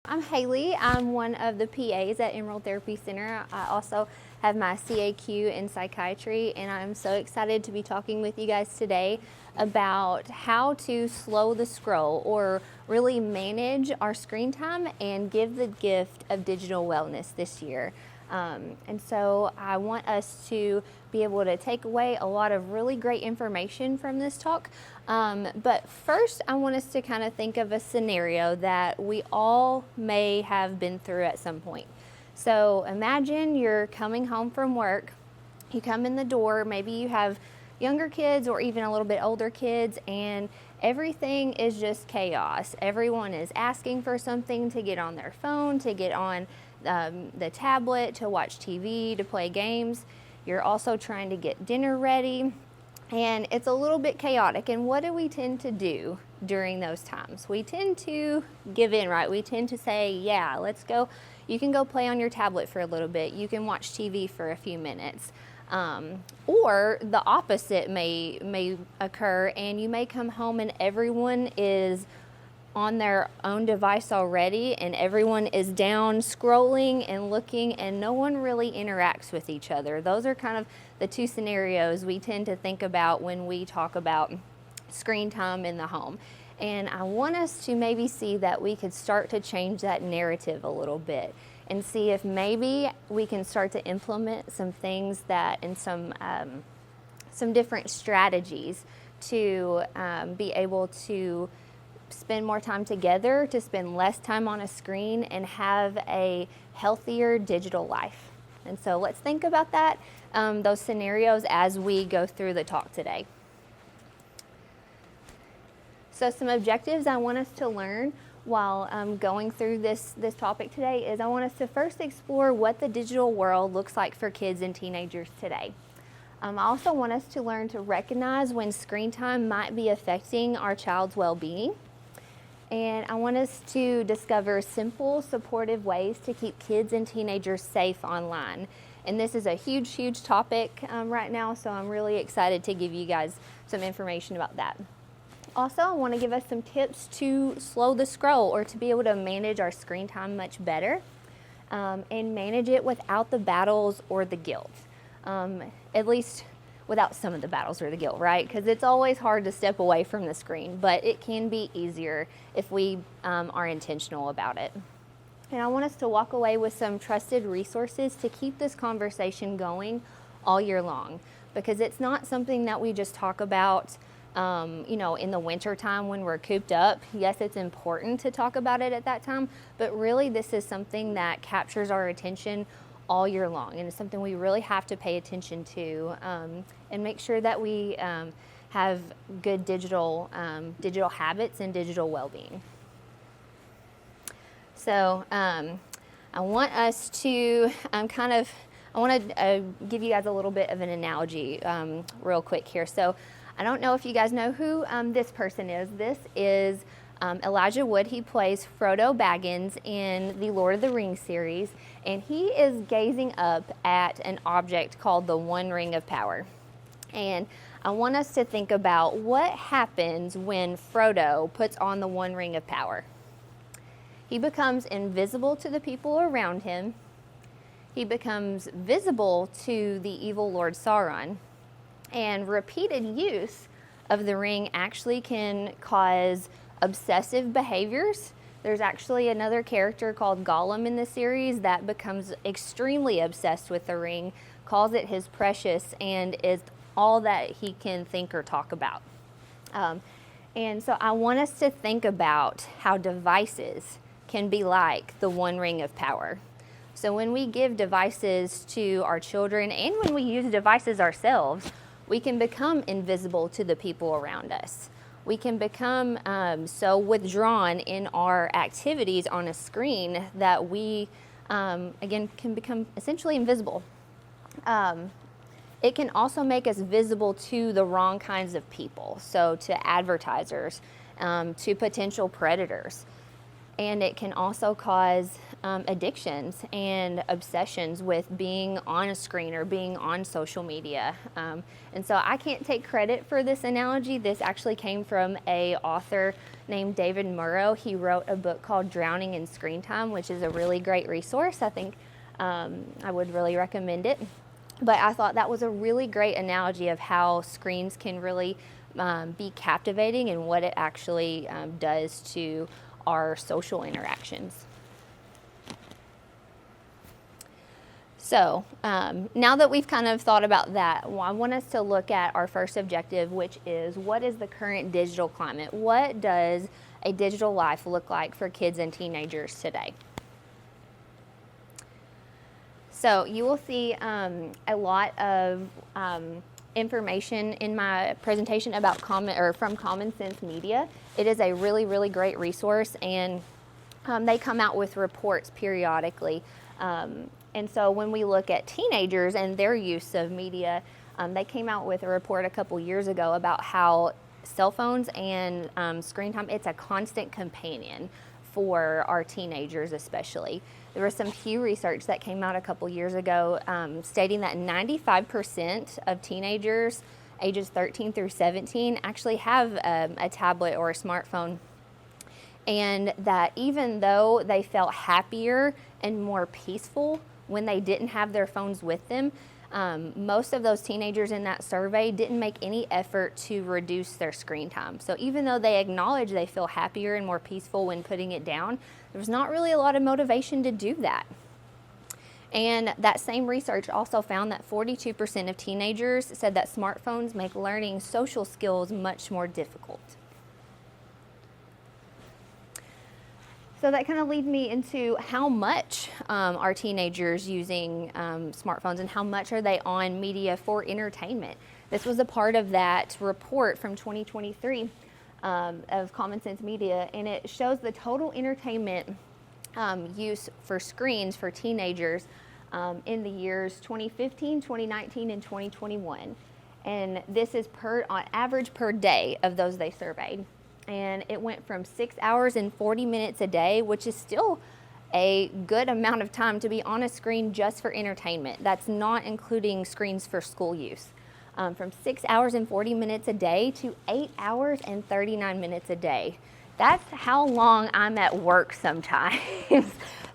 I'm Haley. I'm one of the PAs at Emerald Therapy Center. I also have my CAQ in psychiatry, and I'm so excited to be talking with you guys today about how to slow the scroll or really manage our screen time and give the gift of digital wellness this year. And so I want us to be able to take away a lot of really great information from this talk. But first, I want us to kind of think of a scenario that we all may have been through at some point. So imagine you're coming home from work, you come in the door, maybe you have younger kids or even a little bit older kids, and everything is just chaos. Everyone is asking for something to get on their phone, to get on the tablet, to watch TV, to play games. You're also trying to get dinner ready, and it's a little bit chaotic. And what do we tend to do during those times? We tend to give in, right? We tend to say, yeah, let's go. You can go play on your tablet for a little bit. You can watch TV for a few minutes. Or the opposite may occur, and you may come home and everyone is on their own device already, and everyone is down scrolling and looking, and no one really interacts with each other. Those are kind of the two scenarios we tend to think about when we talk about screen time in the home. And I want us to maybe see that we could start to change that narrative a little bit and see if maybe we can start to implement some things that and some different strategies to be able to spend more time together, to spend less time on a screen, and have a healthier digital life. And so let's think about that, those scenarios as we go through the talk today. So some objectives I want us to learn while going through this topic today is I want us to first explore what the digital world looks like for kids and teenagers today. I also want us to learn to recognize when screen time might be affecting our child's well-being. And I want us to discover simple, supportive ways to keep kids and teenagers safe online. And this is a huge, huge topic right now, so I'm really excited to give you guys some information about that. Also, I want to give us some tips to slow the scroll or to be able to manage our screen time much better and manage it without the battles or the guilt. At least without some of the battles or the guilt, right? Because it's always hard to step away from the screen, but it can be easier if we are intentional about it. And I want us to walk away with some trusted resources to keep this conversation going all year long, because it's not something that we just talk about in the winter time when we're cooped up. Yes, it's important to talk about it at that time, but really this is something that captures our attention all year long, and it's something we really have to pay attention to and make sure that we have good digital habits and digital well-being. So I want us to give you guys a little bit of an analogy real quick here. So I don't know if you guys know who this person is. This is Elijah Wood. He plays Frodo Baggins in the Lord of the Rings series, and he is gazing up at an object called the One Ring of Power. And I want us to think about what happens when Frodo puts on the One Ring of Power. He becomes invisible to the people around him. He becomes visible to the evil Lord Sauron. And repeated use of the ring actually can cause obsessive behaviors. There's actually another character called Gollum in the series that becomes extremely obsessed with the ring, calls it his precious, and is all that he can think or talk about. And so I want us to think about how devices can be like the One Ring of Power. So when we give devices to our children and when we use devices ourselves, we can become invisible to the people around us. We can become so withdrawn in our activities on a screen that we, again, can become essentially invisible. It can also make us visible to the wrong kinds of people, so to advertisers, to potential predators. And it can also cause addictions and obsessions with being on a screen or being on social media. And so I can't take credit for this analogy. This actually came from an author named David Murrow. He wrote a book called Drowning in Screen Time, which is a really great resource. I think I would really recommend it. But I thought that was a really great analogy of how screens can really be captivating and what it actually does to our social interactions. So now that we've kind of thought about that, I want us to look at our first objective, which is what is the current digital climate? What does a digital life look like for kids and teenagers today? So you will see a lot of information in my presentation about from Common Sense Media. It is a really, really great resource, and they come out with reports periodically. And so when we look at teenagers and their use of media, they came out with a report a couple years ago about how cell phones and screen time, it's a constant companion for our teenagers especially. There was some Pew research that came out a couple years ago stating that 95% of teenagers ages 13 through 17 actually have a tablet or a smartphone, and that even though they felt happier and more peaceful when they didn't have their phones with them, most of those teenagers in that survey didn't make any effort to reduce their screen time. So even though they acknowledge they feel happier and more peaceful when putting it down, there's not really a lot of motivation to do that. And that same research also found that 42% of teenagers said that smartphones make learning social skills much more difficult. So that kind of leads me into how much are teenagers using smartphones and how much are they on media for entertainment. This was a part of that report from 2023 of Common Sense Media, and it shows the total entertainment use for screens for teenagers in the years 2015, 2019, and 2021. And this is on average per day of those they surveyed. And it went from 6 hours and 40 minutes a day, which is still a good amount of time to be on a screen just for entertainment. That's not including screens for school use. From 6 hours and 40 minutes a day to 8 hours and 39 minutes a day. That's how long I'm at work sometimes.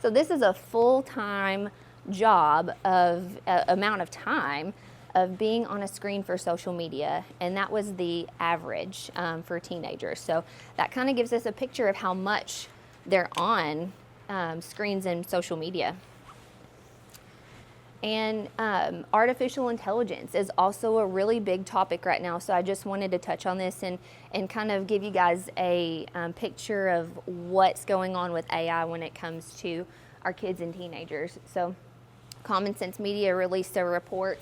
So this is a full-time job of amount of time of being on a screen for social media, and that was the average for teenagers. So that kind of gives us a picture of how much they're on screens and social media. And artificial intelligence is also a really big topic right now, so I just wanted to touch on this and kind of give you guys a picture of what's going on with AI when it comes to our kids and teenagers. So Common Sense Media released a report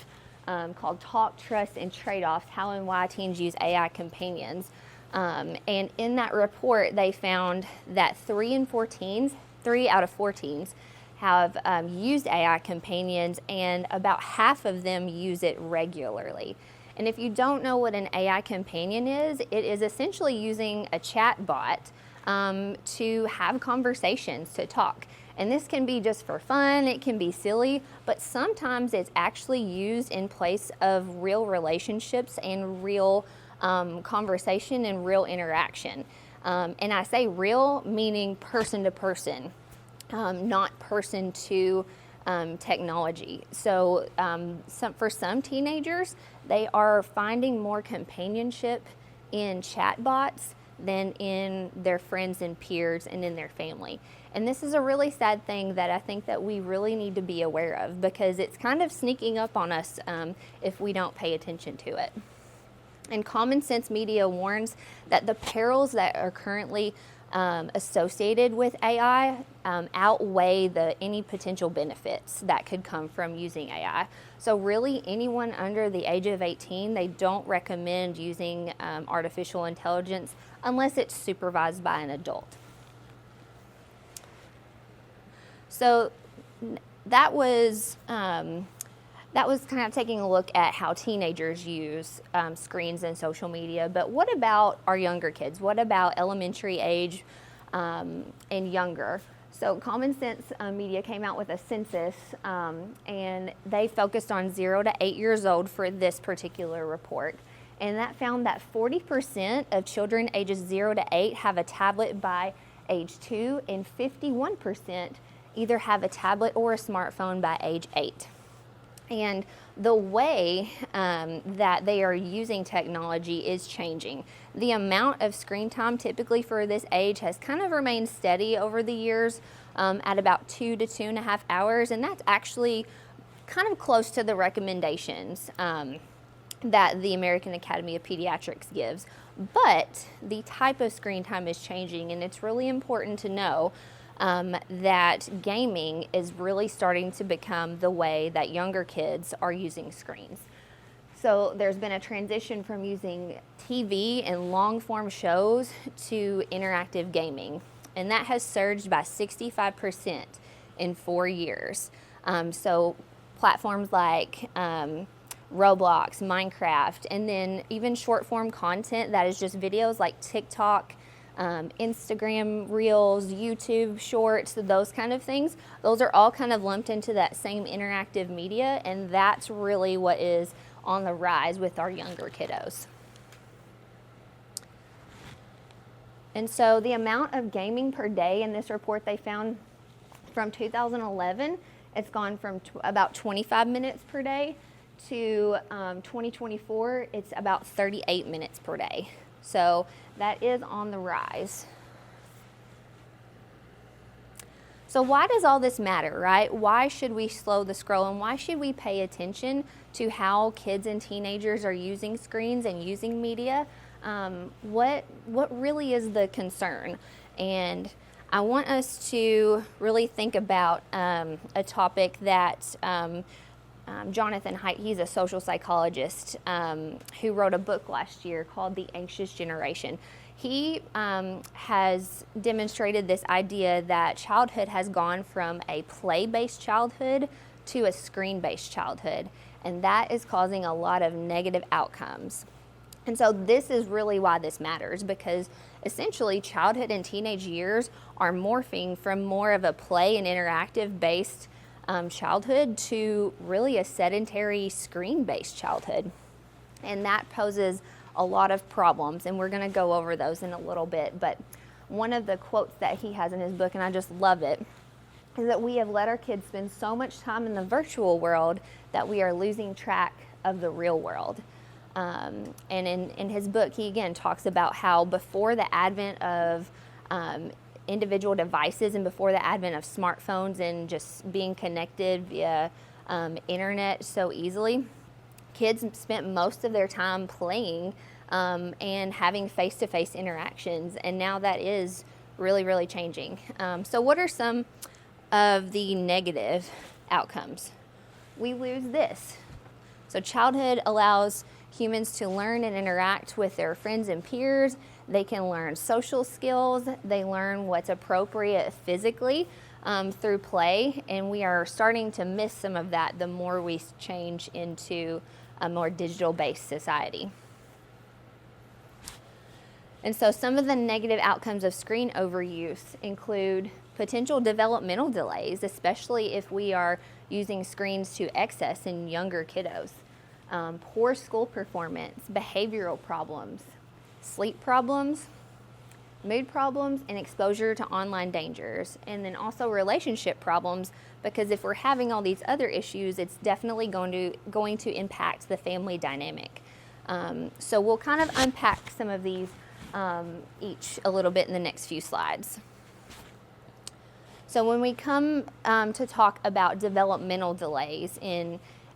called Talk, Trust, and Trade-Offs, How and Why Teens Use AI Companions. And in that report, they found that 3 out of 4 teens have used AI companions, and about half of them use it regularly. And if you don't know what an AI companion is, it is essentially using a chat bot to have conversations, to talk. And this can be just for fun, it can be silly, but sometimes it's actually used in place of real relationships and real conversation and real interaction. And I say real, meaning person to person, not person to technology. So for some teenagers, they are finding more companionship in chatbots than in their friends and peers and in their family. And this is a really sad thing that I think that we really need to be aware of, because it's kind of sneaking up on us if we don't pay attention to it. And Common Sense Media warns that the perils that are currently associated with AI outweigh any potential benefits that could come from using AI. So really, anyone under the age of 18, they don't recommend using artificial intelligence unless it's supervised by an adult. So that was kind of taking a look at how teenagers use screens and social media. But what about our younger kids? What about elementary age and younger. So Common Sense Media came out with a census, and they focused on 0 to 8 years old for this particular report. And that found that 40% of children ages 0 to 8 have a tablet by age 2, and 51% either have a tablet or a smartphone by age 8. And the way that they are using technology is changing. The amount of screen time typically for this age has kind of remained steady over the years at about 2 to 2.5 hours, and that's actually kind of close to the recommendations that the American Academy of Pediatrics gives. But the type of screen time is changing, and it's really important to know that gaming is really starting to become the way that younger kids are using screens. So there's been a transition from using TV and long form shows to interactive gaming, and that has surged by 65% in 4 years. So platforms like Roblox, Minecraft, and then even short form content that is just videos like TikTok, Instagram Reels, YouTube Shorts, those kind of things. Those are all kind of lumped into that same interactive media, and that's really what is on the rise with our younger kiddos. And so the amount of gaming per day in this report they found from 2011, it's gone from about 25 minutes per day to 2024, it's about 38 minutes per day. So that is on the rise. So why does all this matter, right? Why should we slow the scroll, and why should we pay attention to how kids and teenagers are using screens and using media? What really is the concern? And I want us to really think about a topic that Jonathan Haidt, he's a social psychologist who wrote a book last year called The Anxious Generation. He has demonstrated this idea that childhood has gone from a play-based childhood to a screen-based childhood, and that is causing a lot of negative outcomes. And so this is really why this matters, because essentially childhood and teenage years are morphing from more of a play and interactive-based childhood to really a sedentary screen-based childhood. And that poses a lot of problems, and we're going to go over those in a little bit. But one of the quotes that he has in his book, and I just love it, is that we have let our kids spend so much time in the virtual world that we are losing track of the real world. And in his book, he again talks about how before the advent of individual devices and before the advent of smartphones and just being connected via internet so easily, kids spent most of their time playing and having face-to-face interactions, and now that is really, really changing. So what are some of the negative outcomes? We lose this. So childhood allows humans to learn and interact with their friends and peers. They can learn social skills. They learn what's appropriate physically through play, and we are starting to miss some of that the more we change into a more digital-based society. And so some of the negative outcomes of screen overuse include potential developmental delays, especially if we are using screens to excess in younger kiddos. Poor school performance, behavioral problems, sleep problems, mood problems, and exposure to online dangers. And then also relationship problems, because if we're having all these other issues, it's definitely going to impact the family dynamic. So we'll kind of unpack some of these each a little bit in the next few slides. So when we come to talk about developmental delays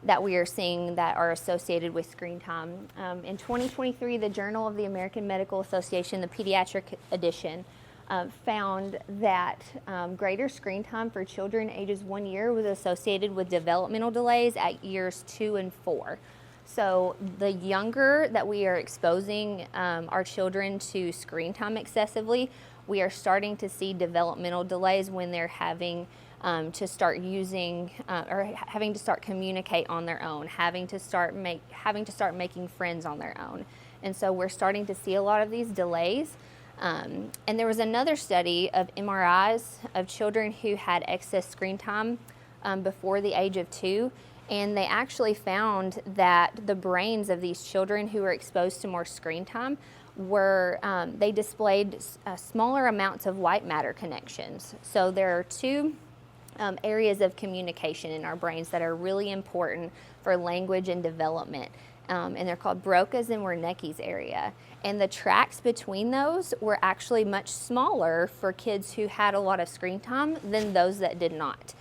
that we are seeing that are associated with screen time, in 2023, the Journal of the American Medical Association, the pediatric edition, found that greater screen time for children ages 1 year was associated with developmental delays at years 2 and 4. So the younger that we are exposing our children to screen time excessively, we are starting to see developmental delays when they're having to start using or having to start communicate on their own, having to start making friends on their own. And so we're starting to see a lot of these delays And there was another study of MRIs of children who had excess screen time before the age of 2, and they actually found that the brains of these children who were exposed to more screen time were, they displayed smaller amounts of white matter connections. So there are two areas of communication in our brains that are really important for language and development. And they're called Broca's and Wernicke's area. And the tracks between those were actually much smaller for kids who had a lot of screen time than those that did not.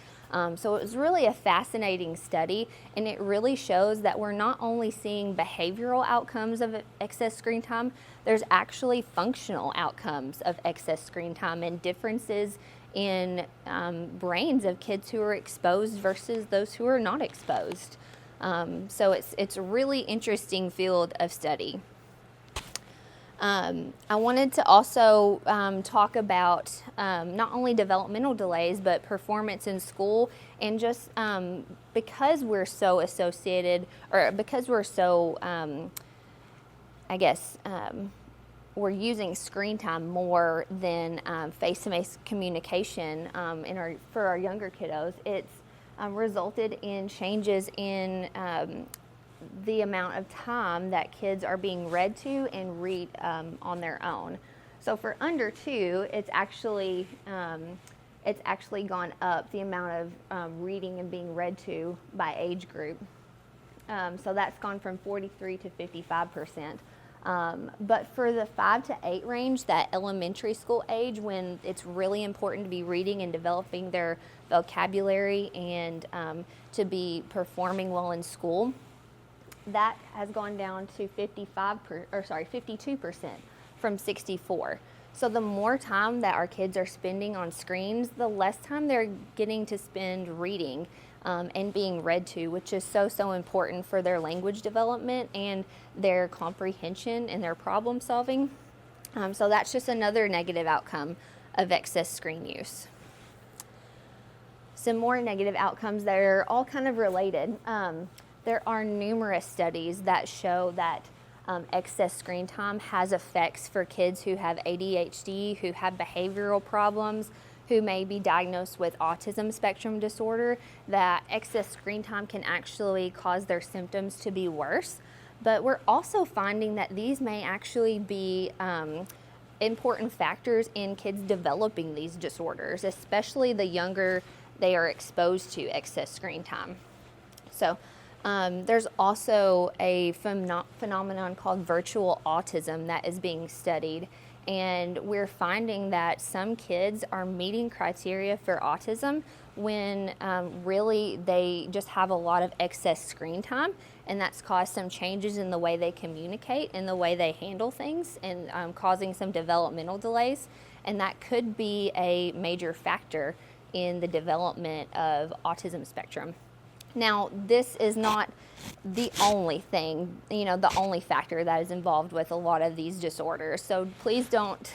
So it was really a fascinating study, and it really shows that we're not only seeing behavioral outcomes of excess screen time, there's actually functional outcomes of excess screen time and differences in brains of kids who are exposed versus those who are not exposed. So it's a really interesting field of study. I wanted to also talk about not only developmental delays, but performance in school, and just because we're so associated, or because we're so, we're using screen time more than face-to-face communication for our younger kiddos, it's resulted in changes in the amount of time that kids are being read to and read on their own. So for under 2, it's actually gone up, the amount of reading and being read to by age group. So that's gone from 43 to 55%. But for the 5 to 8 range, that elementary school age, when it's really important to be reading and developing their vocabulary and to be performing well in school, that has gone down to 52% from 64. So the more time that our kids are spending on screens, the less time they're getting to spend reading and being read to, which is so important for their language development and their comprehension and their problem solving. So that's just another negative outcome of excess screen use. Some more negative outcomes that are all kind of related. There are numerous studies that show that excess screen time has effects for kids who have ADHD, who have behavioral problems, who may be diagnosed with autism spectrum disorder, that excess screen time can actually cause their symptoms to be worse. But we're also finding that these may actually be important factors in kids developing these disorders, especially the younger they are exposed to excess screen time. So there's also a phenomenon called virtual autism that is being studied, and we're finding that some kids are meeting criteria for autism when really they just have a lot of excess screen time, and that's caused some changes in the way they communicate and the way they handle things, and causing some developmental delays, and that could be a major factor in the development of autism spectrum. Now, this is not the only thing, the only factor that is involved with a lot of these disorders. So please don't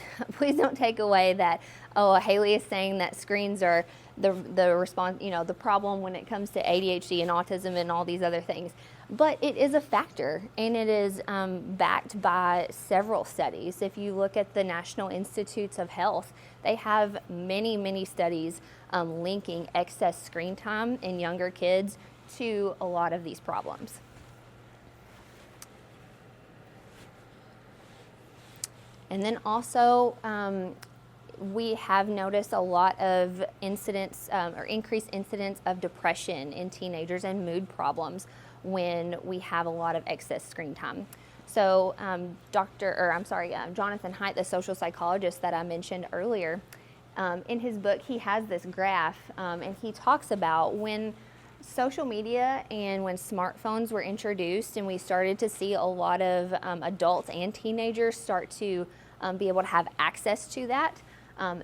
take away that, Haley is saying that screens are the response, the problem when it comes to ADHD and autism and all these other things. But it is a factor, and it is backed by several studies. If you look at the National Institutes of Health, they have many studies linking excess screen time in younger kids to a lot of these problems. And then also, we have noticed a lot of incidents or increased incidents of depression in teenagers and mood problems when we have a lot of excess screen time. So Jonathan Haidt, the social psychologist that I mentioned earlier, in his book, he has this graph, and he talks about when social media and when smartphones were introduced and we started to see a lot of adults and teenagers start to be able to have access to that,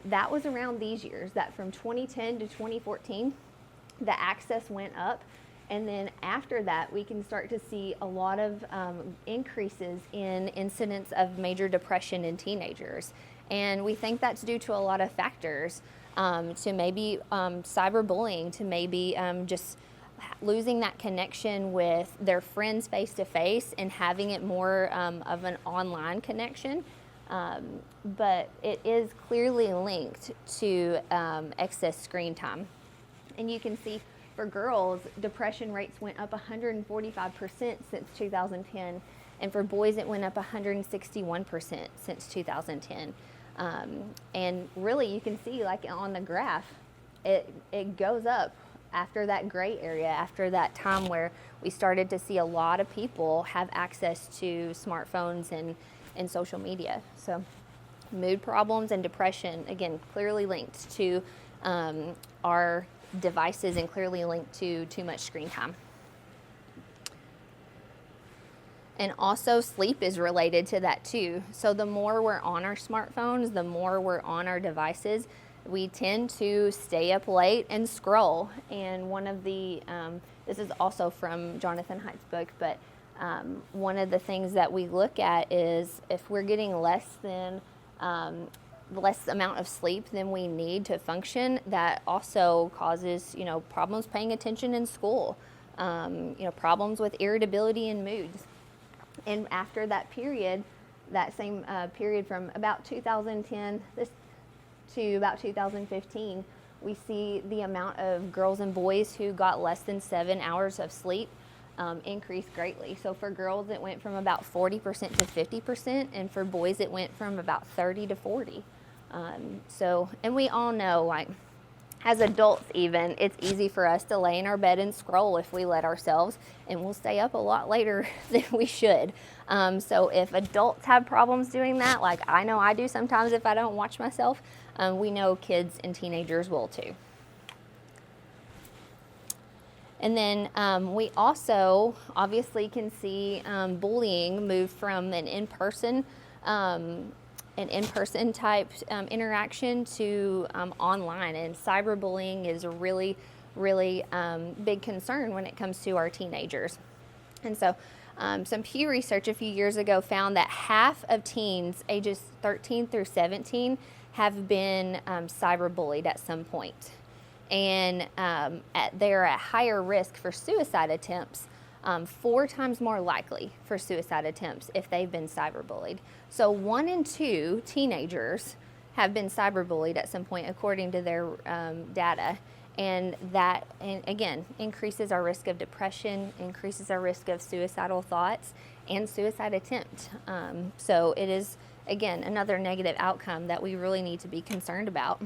that was around these years, that from 2010 to 2014, the access went up. And then after that, we can start to see a lot of increases in incidents of major depression in teenagers. And we think that's due to a lot of factors, to maybe cyberbullying, to maybe just losing that connection with their friends face to face and having it more of an online connection. but it is clearly linked to excess screen time. And you can see for girls, depression rates went up 145% since 2010, and for boys it went up 161% since 2010. And really you can see, like on the graph, it goes up after that gray area, after that time where we started to see a lot of people have access to smartphones and social media. So mood problems and depression, again, clearly linked to our devices and clearly linked to too much screen time. And also sleep is related to that too. So the more we're on our smartphones, the more we're on our devices, we tend to stay up late and scroll. And one of the, this is also from Jonathan Haidt's book, but one of the things that we look at is if we're getting less amount of sleep than we need to function, that also causes, problems paying attention in school, problems with irritability and moods. And after that period, that same period from about 2010 to about 2015, we see the amount of girls and boys who got less than 7 hours of sleep increased greatly. So for girls, it went from about 40% to 50%, and for boys, it went from about 30 to 40. And we all know, like, as adults even, it's easy for us to lay in our bed and scroll if we let ourselves, and we'll stay up a lot later than we should. So if adults have problems doing that, like I know I do sometimes if I don't watch myself, we know kids and teenagers will too. And then we also obviously can see bullying move from an in-person type interaction to online. And cyberbullying is a really, really big concern when it comes to our teenagers. And so some Pew research a few years ago found that half of teens ages 13 through 17 have been cyberbullied at some point. And they're at higher risk for suicide attempts, 4 times more likely for suicide attempts if they've been cyberbullied. So 1 in 2 teenagers have been cyberbullied at some point, according to their data. And that, again, increases our risk of depression, increases our risk of suicidal thoughts and suicide attempt. So it is, again, another negative outcome that we really need to be concerned about.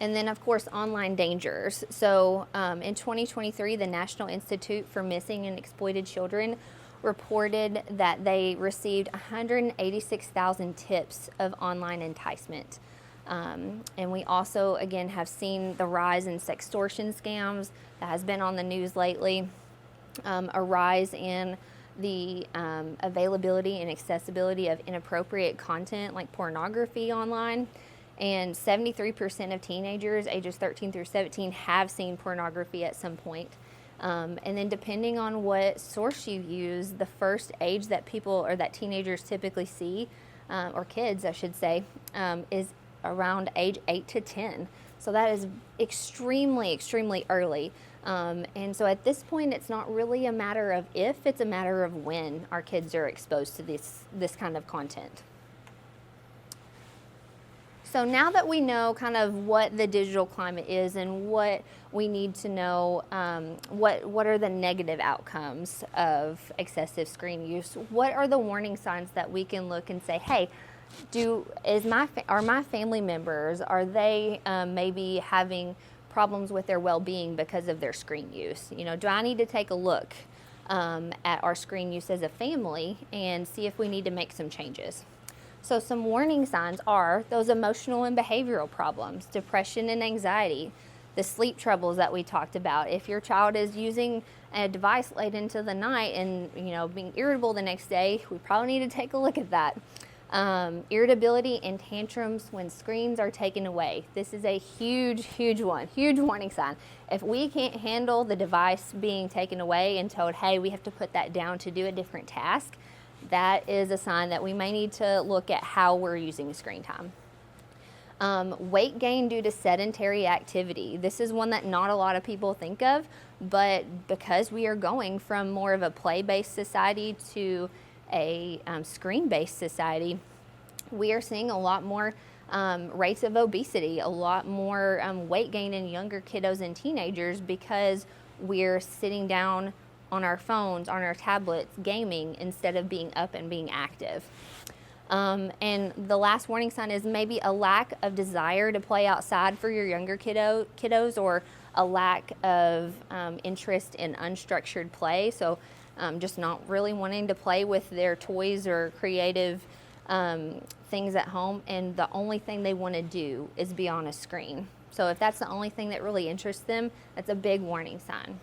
And then, of course, online dangers. So in 2023, the National Institute for Missing and Exploited Children reported that they received 186,000 tips of online enticement. And we also, again, have seen the rise in sextortion scams that has been on the news lately, a rise in the availability and accessibility of inappropriate content like pornography online. And 73% of teenagers ages 13 through 17 have seen pornography at some point. And then depending on what source you use, the first age that people or that teenagers typically see, or kids I should say, is around age 8 to 10. So that is extremely, extremely early. And so at this point, it's not really a matter of if, it's a matter of when our kids are exposed to this kind of content. So now that we know kind of what the digital climate is and what we need to know, what are the negative outcomes of excessive screen use, what are the warning signs that we can look and say, hey, are my family members, are they maybe having problems with their well-being because of their screen use? Do I need to take a look at our screen use as a family and see if we need to make some changes? So some warning signs are those emotional and behavioral problems, depression and anxiety, the sleep troubles that we talked about. If your child is using a device late into the night and being irritable the next day, we probably need to take a look at that. Irritability and tantrums when screens are taken away. This is a huge warning sign. If we can't handle the device being taken away and told, hey, we have to put that down to do a different task, that is a sign that we may need to look at how we're using screen time. Weight gain due to sedentary activity. This is one that not a lot of people think of, but because we are going from more of a play-based society to a screen-based society, we are seeing a lot more rates of obesity, a lot more weight gain in younger kiddos and teenagers because we're sitting down on our phones, on our tablets, gaming instead of being up and being active. And the last warning sign is maybe a lack of desire to play outside for your younger kiddos, or a lack of interest in unstructured play. So just not really wanting to play with their toys or creative things at home, and the only thing they want to do is be on a screen. So if that's the only thing that really interests them, that's a big warning sign.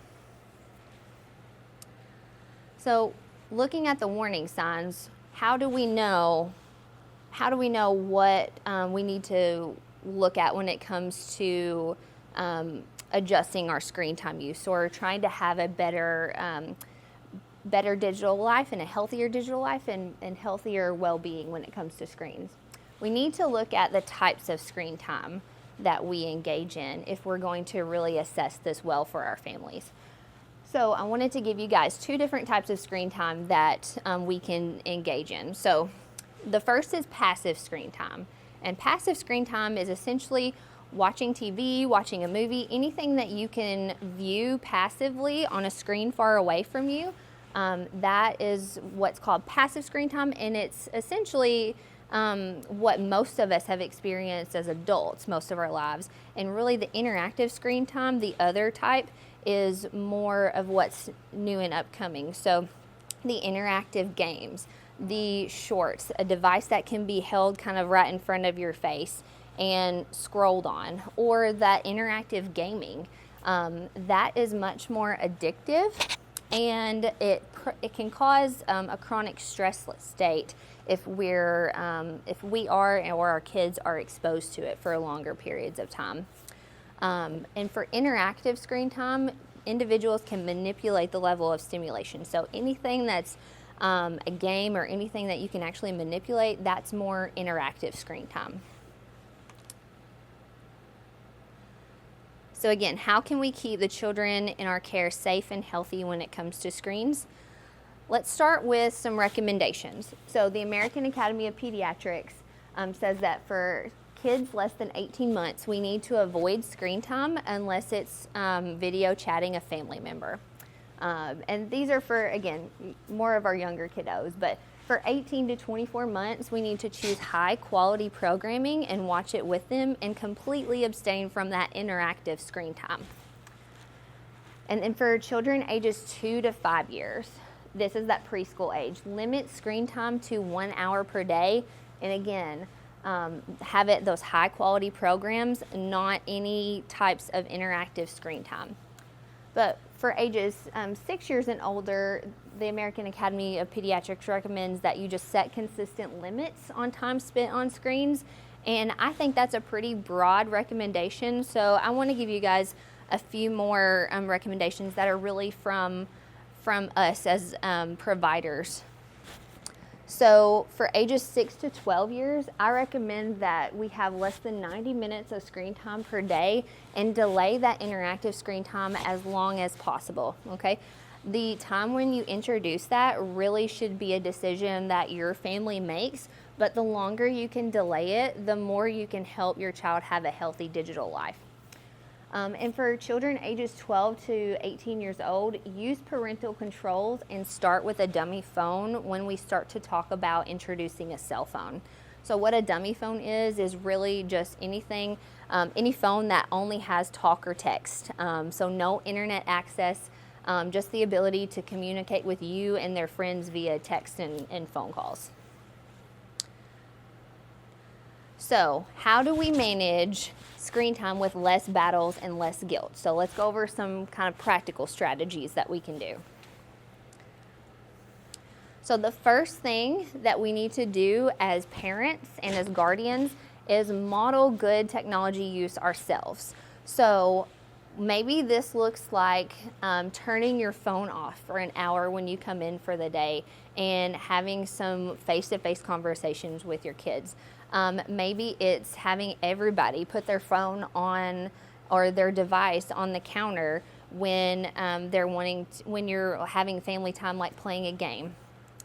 So looking at the warning signs, how do we know what we need to look at when it comes to adjusting our screen time use, or trying to have a better digital life and a healthier digital life and healthier well-being when it comes to screens? We need to look at the types of screen time that we engage in if we're going to really assess this well for our families. So I wanted to give you guys 2 different types of screen time that we can engage in. So the first is passive screen time. And passive screen time is essentially watching TV, watching a movie, anything that you can view passively on a screen far away from you. That is what's called passive screen time, and it's essentially what most of us have experienced as adults most of our lives. And really the interactive screen time, the other type, is more of what's new and upcoming. So the interactive games, the shorts, a device that can be held kind of right in front of your face and scrolled on, or that interactive gaming, that is much more addictive, and it can cause a chronic stress state if we are or our kids are exposed to it for longer periods of time. And for interactive screen time, individuals can manipulate the level of stimulation. So anything that's a game or anything that you can actually manipulate, that's more interactive screen time. So again, how can we keep the children in our care safe and healthy when it comes to screens? Let's start with some recommendations. So the American Academy of Pediatrics says that for kids less than 18 months, we need to avoid screen time unless it's video chatting a family member. And these are for, again, more of our younger kiddos, but for 18 to 24 months, we need to choose high quality programming and watch it with them, and completely abstain from that interactive screen time. And then for children ages 2 to 5 years, this is that preschool age, limit screen time to 1 hour per day. And again, have it those high quality programs, not any types of interactive screen time. But for ages 6 years and older, the American Academy of Pediatrics recommends that you just set consistent limits on time spent on screens. And I think that's a pretty broad recommendation. So I want to give you guys a few more recommendations that are really from us as providers. So for ages 6 to 12 years, I recommend that we have less than 90 minutes of screen time per day and delay that interactive screen time as long as possible, okay? The time when you introduce that really should be a decision that your family makes, but the longer you can delay it, the more you can help your child have a healthy digital life. And for children ages 12 to 18 years old, use parental controls and start with a dummy phone when we start to talk about introducing a cell phone. So what a dummy phone is really just anything, any phone that only has talk or text. So no internet access, just the ability to communicate with you and their friends via text and phone calls. So how do we manage screen time with less battles and less guilt? So let's go over some kind of practical strategies that we can do. So the first thing that we need to do as parents and as guardians is model good technology use ourselves. So maybe this looks like turning your phone off for an hour when you come in for the day and having some face-to-face conversations with your kids. Maybe it's having everybody put their phone on or their device on the counter when when you're having family time, like playing a game.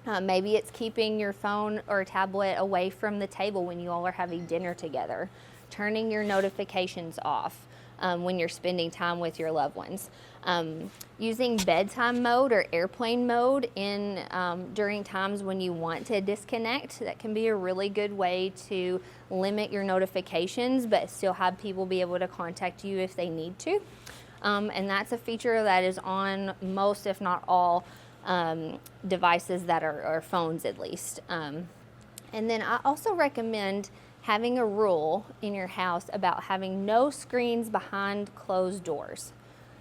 Maybe it's keeping your phone or tablet away from the table when you all are having dinner together, turning your notifications off when you're spending time with your loved ones. Using bedtime mode or airplane mode during times when you want to disconnect. That can be a really good way to limit your notifications, but still have people be able to contact you if they need to. And that's a feature that is on most, if not all, devices that are phones at least. And then I also recommend having a rule in your house about having no screens behind closed doors.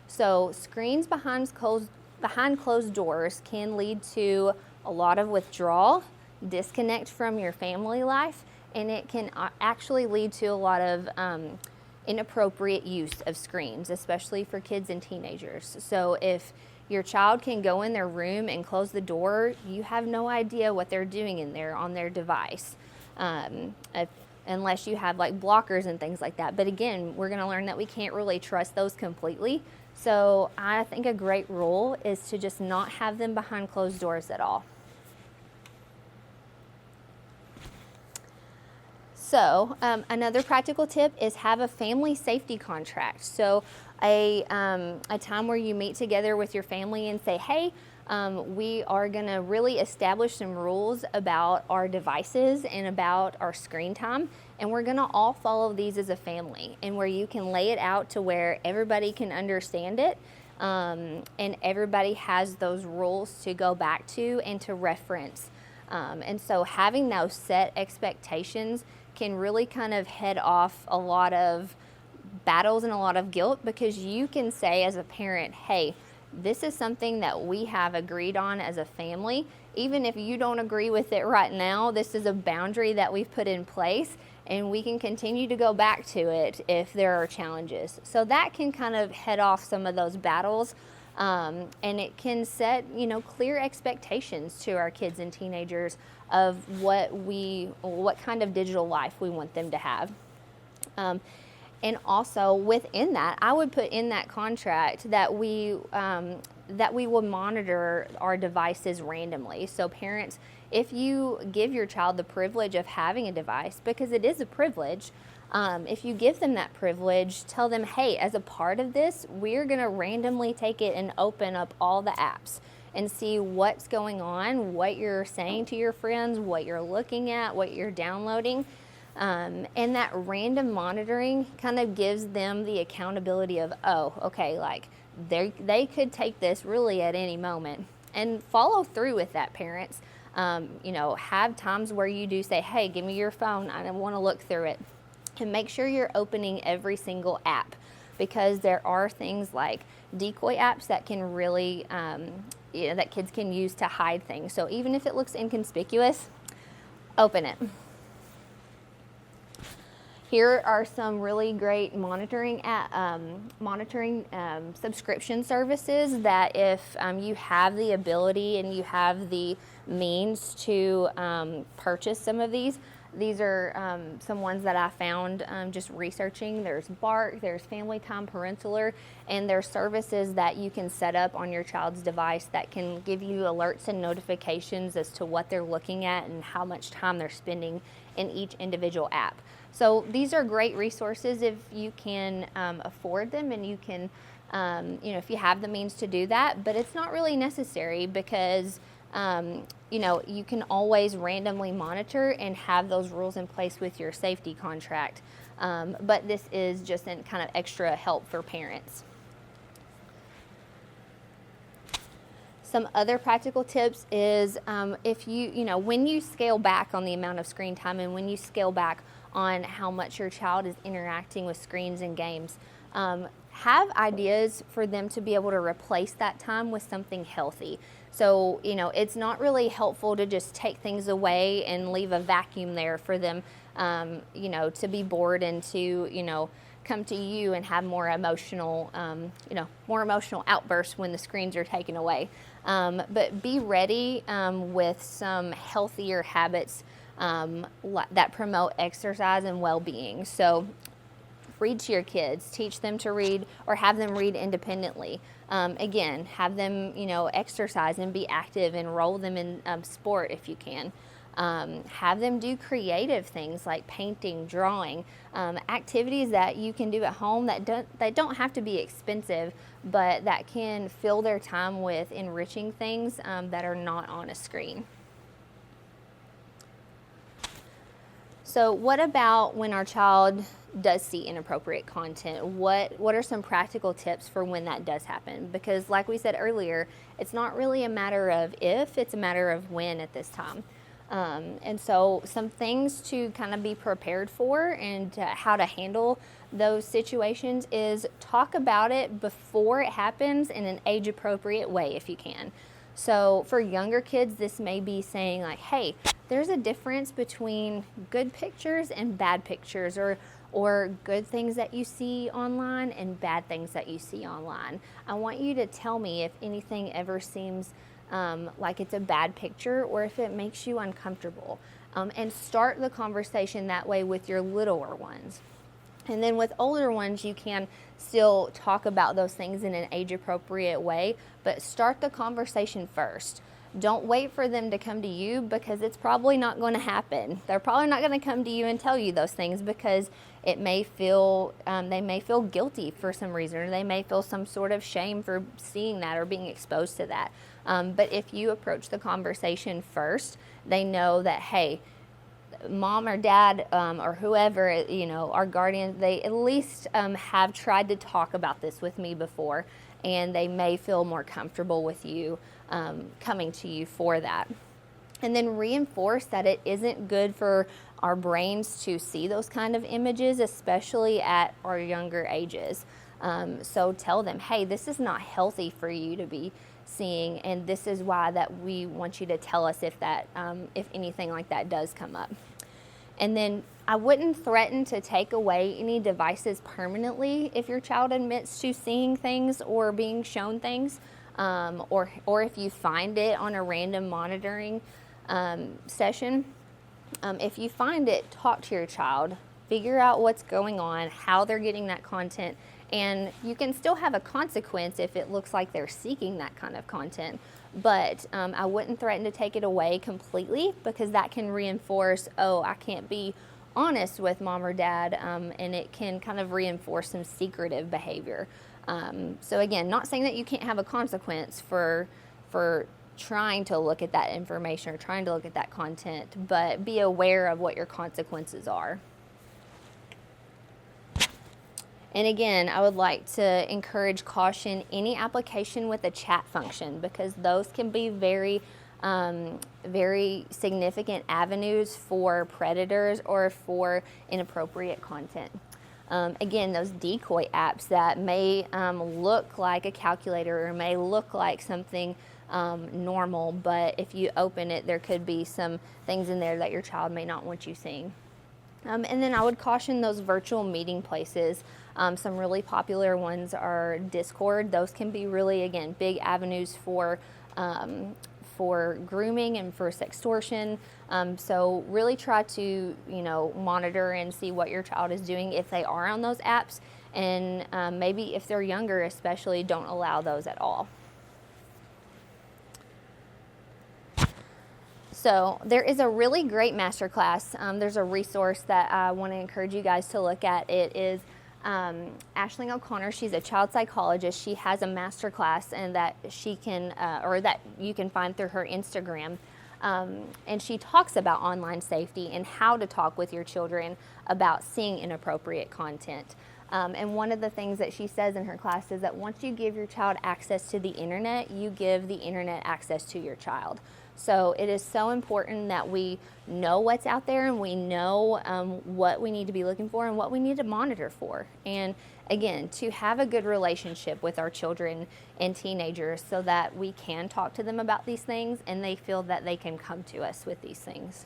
So screens behind closed doors can lead to a lot of withdrawal, disconnect from your family life, and it can actually lead to a lot of inappropriate use of screens, especially for kids and teenagers. So if your child can go in their room and close the door, you have no idea what they're doing in there on their device, unless you have like blockers and things like that. But again, we're going to learn that we can't really trust those completely. So I think a great rule is to just not have them behind closed doors at all. So another practical tip is have a family safety contract. So a time where you meet together with your family and say, hey, we are going to really establish some rules about our devices and about our screen time, and we're going to all follow these as a family, and where you can lay it out to where everybody can understand it, and everybody has those rules to go back to and to reference. And so having those set expectations can really kind of head off a lot of battles and a lot of guilt, because you can say as a parent, hey, this is something that we have agreed on as a family. Even if you don't agree with it right now, this is a boundary that we've put in place, and we can continue to go back to it if there are challenges. So that can kind of head off some of those battles, and it can set, clear expectations to our kids and teenagers of what kind of digital life we want them to have. And also within that, I would put in that contract that we will monitor our devices randomly. So parents, if you give your child the privilege of having a device, because it is a privilege, if you give them that privilege, tell them, hey, as a part of this, we're going to randomly take it and open up all the apps and see what's going on, what you're saying to your friends, what you're looking at, what you're downloading. And that random monitoring kind of gives them the accountability of, oh, okay, like they could take this really at any moment, and follow through with that, parents. Have times where you do say, hey, give me your phone, I want to look through it, and make sure you're opening every single app, because there are things like decoy apps that can really, that kids can use to hide things. So even if it looks inconspicuous, open it. Here are some really great monitoring subscription services that if you have the ability and you have the means to purchase some of these are some ones that I found just researching. There's Bark, there's Family Time Parentaler, and there's services that you can set up on your child's device that can give you alerts and notifications as to what they're looking at and how much time they're spending in each individual app. So these are great resources if you can afford them, and you can, if you have the means to do that, but it's not really necessary, because you can always randomly monitor and have those rules in place with your safety contract. But this is just an kind of extra help for parents. Some other practical tips is if when you scale back on the amount of screen time, and when you scale back on how much your child is interacting with screens and games, have ideas for them to be able to replace that time with something healthy. So, it's not really helpful to just take things away and leave a vacuum there for them, to be bored and to, come to you and have more emotional outbursts when the screens are taken away. But be ready with some healthier habits that promote exercise and well-being. So Read to your kids, teach them to read or have them read independently. Again, have them, exercise and be active, enroll them in sport if you can. Have them do creative things like painting, drawing, activities that you can do at home that don't have to be expensive, but that can fill their time with enriching things that are not on a screen. So what about when our child does see inappropriate content? What are some practical tips for when that does happen? Because like we said earlier, it's not really a matter of if, it's a matter of when at this time. And so some things to kind of be prepared for and how to handle those situations is talk about it before it happens in an age-appropriate way if you can. So for younger kids, this may be saying like, hey, there's a difference between good pictures and bad pictures, or good things that you see online and bad things that you see online. I want you to tell me if anything ever seems like it's a bad picture or if it makes you uncomfortable. And start the conversation that way with your littler ones. And then with older ones, you can still talk about those things in an age-appropriate way, but start the conversation first. Don't wait for them to come to you, because it's probably not going to happen. They're probably not going to come to you and tell you those things because it may feel they may feel guilty for some reason, or they may feel some sort of shame for seeing that or being exposed to that. But if you approach the conversation first, they know that, hey, mom or dad or whoever, our guardian, they at least have tried to talk about this with me before, and they may feel more comfortable with you coming to you for that. And then reinforce that it isn't good for our brains to see those kind of images, especially at our younger ages. So tell them, hey, this is not healthy for you to be seeing, and this is why that we want you to tell us if anything like that does come up. And then I wouldn't threaten to take away any devices permanently if your child admits to seeing things or being shown things, or if you find it on a random monitoring session. If you find it, talk to your child, figure out what's going on, how they're getting that content, and you can still have a consequence if it looks like they're seeking that kind of content. But I wouldn't threaten to take it away completely, because that can reinforce, I can't be honest with mom or dad, and it can kind of reinforce some secretive behavior. So again, not saying that you can't have a consequence for trying to look at that information or trying to look at that content, but be aware of what your consequences are. And again, I would like to encourage caution any application with a chat function, because those can be very significant avenues for predators or for inappropriate content. Again, those decoy apps that may look like a calculator or may look like something normal, but if you open it, there could be some things in there that your child may not want you seeing. And then I would caution those virtual meeting places. Some really popular ones are Discord. Those can be really, again, big avenues for grooming and for sextortion. So really try to, monitor and see what your child is doing if they are on those apps. And maybe if they're younger especially, don't allow those at all. So there is a really great masterclass. There's a resource that I want to encourage you guys to look at. It is Ashling O'Connor. She's a child psychologist. She has a masterclass, and that she can, or that you can find through her Instagram. And she talks about online safety and how to talk with your children about seeing inappropriate content. And one of the things that she says in her class is that once you give your child access to the internet, you give the internet access to your child. So it is so important that we know what's out there, and we know what we need to be looking for and what we need to monitor for. And again, to have a good relationship with our children and teenagers so that we can talk to them about these things and they feel that they can come to us with these things.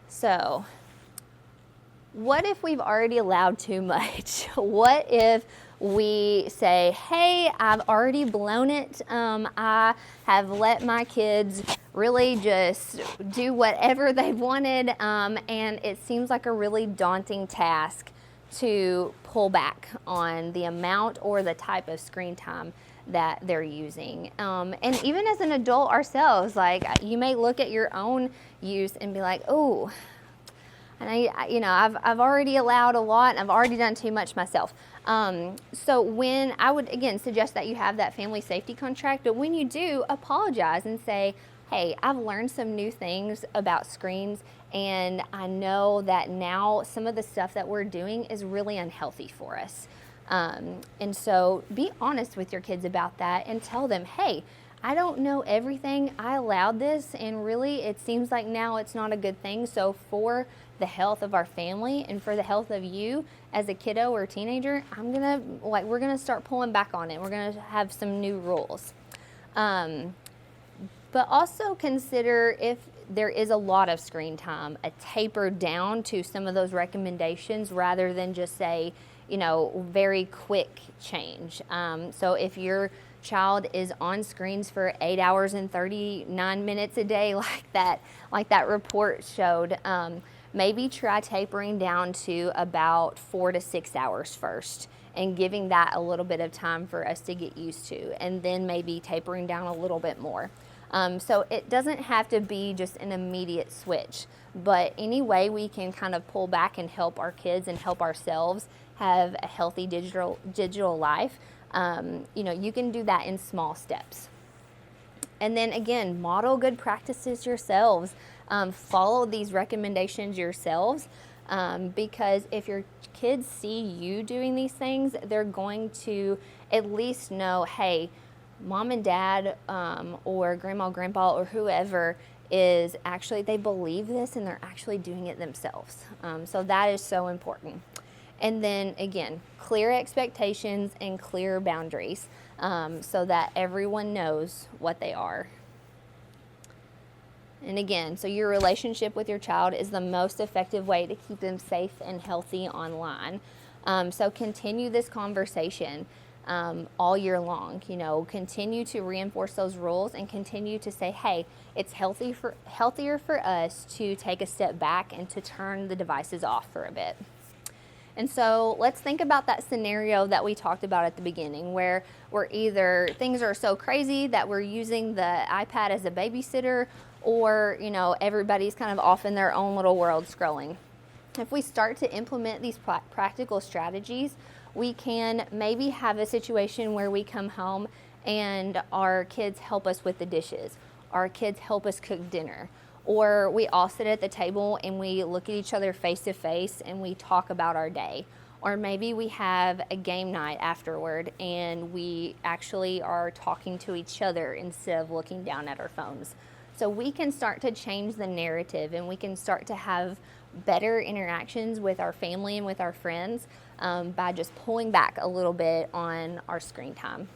So what if we've already allowed too much? What if we say, hey, I've already blown it. I have let my kids really just do whatever they wanted, and it seems like a really daunting task to pull back on the amount or the type of screen time that they're using. And even as an adult ourselves, like, you may look at your own use and be like, oh, and I've already allowed a lot, and I've already done too much myself. So when I would, again, suggest that you have that family safety contract, but when you do, apologize and say, hey, I've learned some new things about screens, and I know that now some of the stuff that we're doing is really unhealthy for us. And so be honest with your kids about that and tell them, hey, I don't know everything. I allowed this, and really it seems like now it's not a good thing. So for the health of our family and for the health of you as a kiddo or teenager, we're gonna start pulling back on it. We're gonna have some new rules. But also consider, if there is a lot of screen time, a taper down to some of those recommendations rather than just say, very quick change. So if your child is on screens for 8 hours and 39 minutes a day, like that report showed, maybe try tapering down to about 4 to 6 hours first, and giving that a little bit of time for us to get used to, and then maybe tapering down a little bit more. So it doesn't have to be just an immediate switch, but any way we can kind of pull back and help our kids and help ourselves have a healthy digital life, you can do that in small steps. And then again, model good practices yourselves. Follow these recommendations yourselves, because if your kids see you doing these things, they're going to at least know, hey, mom and dad, or grandma, grandpa, or whoever is actually, they believe this and they're actually doing it themselves. So that is so important. And then again, clear expectations and clear boundaries, so that everyone knows what they are. And again, so your relationship with your child is the most effective way to keep them safe and healthy online. So continue this conversation all year long. Continue to reinforce those rules and continue to say, hey, it's healthier for us to take a step back and to turn the devices off for a bit. And so let's think about that scenario that we talked about at the beginning, where we're either, things are so crazy that we're using the iPad as a babysitter, or, everybody's kind of off in their own little world scrolling. If we start to implement these practical strategies, we can maybe have a situation where we come home and our kids help us with the dishes, our kids help us cook dinner, or we all sit at the table and we look at each other face to face and we talk about our day. Or maybe we have a game night afterward and we actually are talking to each other instead of looking down at our phones. So we can start to change the narrative, and we can start to have better interactions with our family and with our friends, by just pulling back a little bit on our screen time.